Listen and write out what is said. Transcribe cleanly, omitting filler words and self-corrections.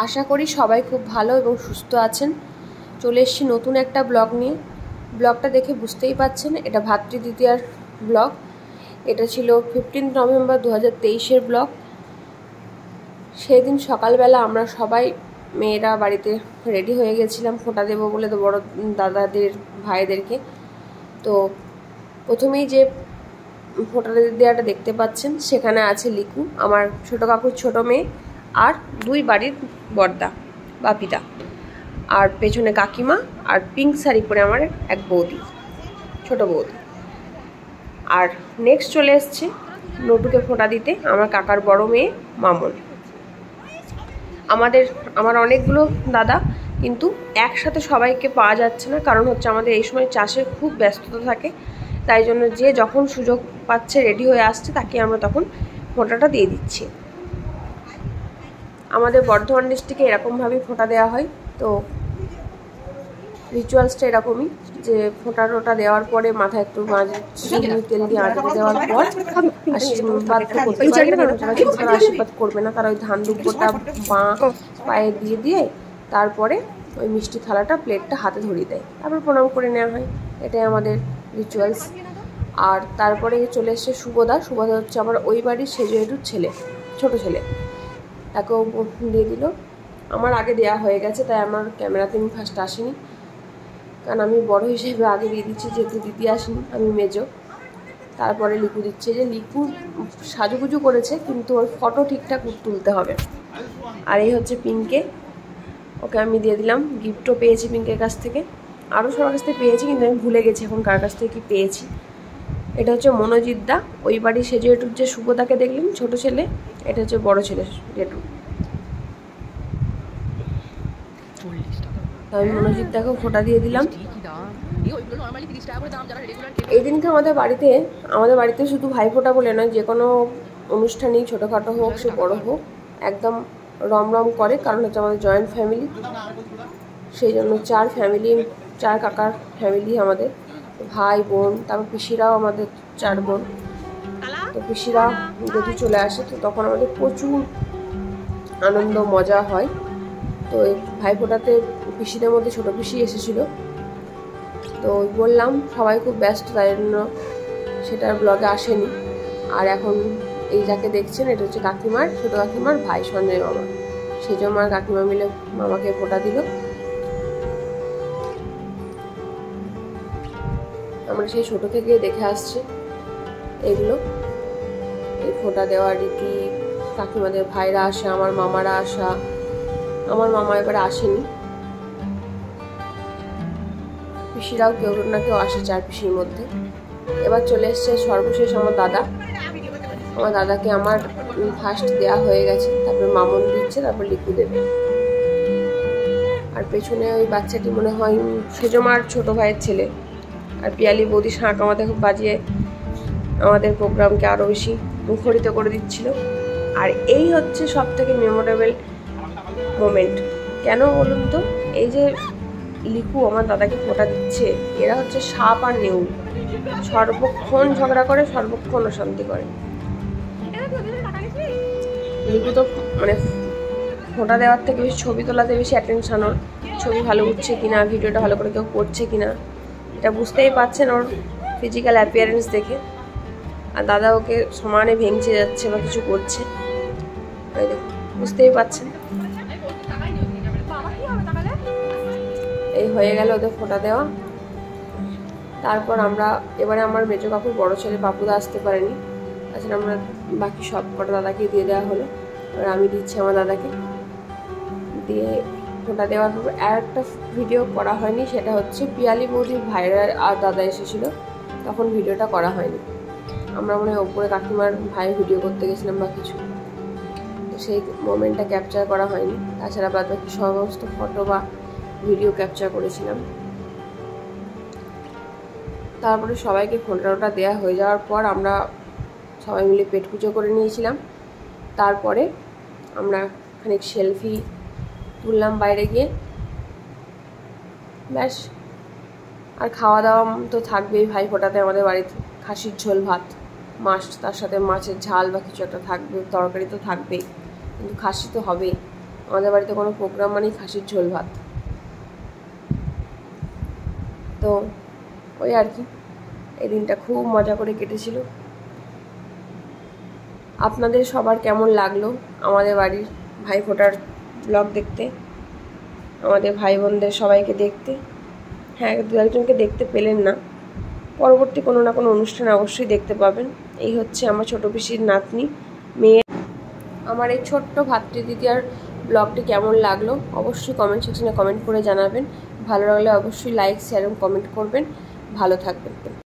আশা করি সবাই খুব ভালো এবং সুস্থ আছেন। চলে এসেছি নতুন একটা ব্লগ নিয়ে। ব্লগটা দেখে বুঝতেই পাচ্ছেন এটা ভাতৃদ্বিতীয়ার ব্লগ। এটা ছিল 15 নভেম্বর 2023-এর ব্লগ। সেই দিন সকালবেলা আমরা সবাই মেয়েরা বাড়িতে রেডি হয়ে গেছিলাম ফোঁটা দেবো বলে, তো বড় দাদাদের ভাইদেরকে। তো প্রথমেই যে ফোঁটা দেওয়াটা দেখতে পাচ্ছেন সেখানে আছে লিকু, আমার ছোটো কাকুর ছোটো মেয়ে, আর দুই বাড়ির বড়দা বা পিতা, আর পেছনে কাকিমা, আর পিঙ্ক শাড়ি পরে আমার এক বৌদি, ছোটো বৌদি। আর নেক্সট চলে এসছে নটুকে ফোঁটা দিতে আমার কাকার বড় মেয়ে মামন। আমার অনেকগুলো দাদা, কিন্তু একসাথে সবাইকে পাওয়া যাচ্ছে না, কারণ হচ্ছে আমাদের এই সময় চাষে খুব ব্যস্ততা থাকে। তাই জন্য যে যখন সুযোগ পাচ্ছে রেডি হয়ে আসছে তাকে আমরা তখন ফোঁটাটা দিয়ে দিচ্ছি। আমাদের বর্ধমান ডিস্ট্রিক্টে এরকমভাবেই ফোঁটা দেওয়া হয়। তো রিচুয়ালসটা এরকমই যে ফোঁটা দেওয়ার পরে মাথায় একটু তেল দিয়ে আঁচড়ে দেওয়ার পর আশীর্বাদ আশীর্বাদ করবে না, তারা ওই ধান দুব্বটা পায়ে দিয়ে তারপরে ওই মিষ্টি থালাটা প্লেটটা হাতে ধরিয়ে দেয়, তারপর প্রণাম করে নেওয়া হয়। এটাই আমাদের রিচুয়ালস। আর তারপরে চলে এসছে শুভদা হচ্ছে আমার ওই বাড়ির সেজুয়েটুর ছেলে, ছোটো ছেলে, তাকেও দিয়ে দিল। আমার আগে দেয়া হয়ে গেছে, তাই আমার ক্যামেরাতে আমি ফার্স্ট আসিনি, কারণ আমি বড় হিসেবে আগে দিয়ে দিচ্ছি, যেহেতু দিদি আসেনি, আমি মেজো। তারপরে লিকু দিচ্ছে, যে লিকু সাজুগুজু করেছে কিন্তু ওর ফটো ঠিকঠাক তুলতে হবে। আর এই হচ্ছে পিঙ্কে, ওকে আমি দিয়ে দিলাম। গিফটও পেয়েছি পিঙ্কের কাছ থেকে, আরও সবার কাছ থেকে পেয়েছি, কিন্তু আমি ভুলে গেছি এখন কার কাছ থেকে কি পেয়েছি। এটা হচ্ছে মনোজিৎ দা, ওই বাড়ির সেজুয়েটুর যে শুভদাকে দেখলেন ছোটো ছেলে, এটা হচ্ছে বড় ছেলে জেঠু। আমি মনোজিৎ দাকেও ফোঁটা দিয়ে দিলাম। এই দিনকে আমাদের বাড়িতে শুধু ভাইফোঁটা বলে নয়, যে কোনো অনুষ্ঠানই ছোটোখাটো হোক সে বড় হোক, একদম রমরম করে, কারণ হচ্ছে আমাদের জয়েন্ট ফ্যামিলি। সেই জন্য চার কাকার ফ্যামিলি আমাদের, ভাই বোন, তারপর পিসিরাও আমাদের 4 বোন। তো পিসিরা যদি চলে আসে তো তখন আমাদের প্রচুর আনন্দ মজা হয়। তো এই ভাইফোঁটাতে পিসিদের মধ্যে ছোটো পিসি এসেছিলো, তো বললাম সবাই খুব ব্যস্ত, তাই জন্য সেটার ব্লগে আসেনি। আর এখন এই যাকে দেখছেন এটা হচ্ছে কাকিমার, ছোটো কাকিমার ভাই সঞ্জয় মামা। সেজন্য আর কাকিমা মিলে মামাকে ফোঁটা দিল। আমরা সেই ছোটো থেকে দেখে আসছি এগুলো, এই ফোঁটা দেওয়ার রীতি। কাকিমাদের ভাইরা আসে, আমার মামারা আসা, আমার মামা এবারে আসেনি, পিসিরাও কেউ না কেউ আসে 4 পিসির মধ্যে। এবার চলে এসছে সর্বশেষ আমার দাদাকে আমার ফার্স্ট দেয়া হয়ে গেছে, তারপরে মামন দিচ্ছে, তারপর লিকু দেবে। আর পেছনে ওই বাচ্চাটি মনে হয় সেজমার ছোটো ভাইয়ের ছেলে। আর পিয়ালি বৌদি শাঁখ আমাদের বাজিয়ে আমাদের প্রোগ্রামকে আরও বেশি মুখরিত করে দিচ্ছিল। আর এই হচ্ছে সব থেকে মেমোরেবল মোমেন্ট। কেন বলুন তো, এই যে লিকু আমার দাদাকে ফোঁটা দিচ্ছে, এরা হচ্ছে সাপ আর নেউল, সর্বক্ষণ ঝগড়া করে, সর্বক্ষণ অশান্তি করে। লিকু তো মানে ফোঁটা দেওয়ার থেকে বেশি ছবি তোলাতে বেশি অ্যাটেনশন ওর, ছবি ভালো উঠছে কিনা, ভিডিওটা ভালো করে কেউ করছে কিনা, এটা বুঝতেই পারছেন ওর ফিজিক্যাল অ্যাপিয়ারেন্স দেখে। আর দাদা ওকে সমানে ভেঙচে যাচ্ছে বা কিছু করছে, ওই দেখুন, বুঝতেই পারছেন। এই হয়ে গেল ওদের ফোঁটা দেওয়া। তারপর এবারে আমার মেজো কাকুর বড় ছেলে পাপুদা আসতে পারেনি, তাছাড়া আমরা বাকি সব কটা দাদাকে দিয়ে দেওয়া হলো। এবার আমি দিচ্ছি আমার দাদাকে, দিয়ে ফোঁটা দেওয়ার পর আর একটা ভিডিও করা হয়নি, সেটা হচ্ছে পিয়ালি বৌদির ভাইরা আর দাদা এসেছিল, তখন ভিডিওটা করা হয়নি। আমরা মনে হয় ওপরে কাকিমার ভাই ভিডিও করতে গেছিলাম বা কিছু, তো সেই মোমেন্টটা ক্যাপচার করা হয়নি। তাছাড়া বাদ বাকি সমস্ত ফটো বা ভিডিও ক্যাপচার করেছিলাম। তারপরে সবাইকে ফোঁটা দেওয়া হয়ে যাওয়ার পর আমরা সবাই মিলে পেট পুজো করে নিয়েছিলাম। তারপরে আমরা খানিক সেলফি তুললাম বাইরে গিয়ে, ব্যাস। আর খাওয়া দাওয়া তো থাকবেই ভাইফোঁটাতে আমাদের বাড়িতে, খাসির ঝোল ভাত, মাছ, তার সাথে মাছের ঝাল বা কিছু একটা থাকবে, তরকারি তো থাকবেই, কিন্তু খাসি তো হবেই। আমাদের বাড়িতে কোনো প্রোগ্রাম মানেই খাসির ঝোল ভাত। তো ওই আর কি, এই দিনটা খুব মজা করে কেটেছিল। আপনাদের সবার কেমন লাগলো আমাদের বাড়ির ভাইফোঁটার ব্লগ দেখতে, আমাদের ভাই বোনদের সবাইকে দেখতে? হ্যাঁ, দু একজনকে দেখতে পেলেন না, পরবর্তী কোনো না কোনো অনুষ্ঠানে অবশ্যই দেখতে পাবেন। এই হচ্ছে আমার ছোটো পিসির নাতনি মেয়ে। আমার এই ছোট্ট ভাতৃদ্বিতীয়ার ব্লগটি কেমন লাগলো অবশ্যই কমেন্ট সেকশনে কমেন্ট করে জানাবেন। ভালো লাগলে অবশ্যই লাইক, শেয়ার এবং কমেন্ট করবেন। ভালো থাকবেন।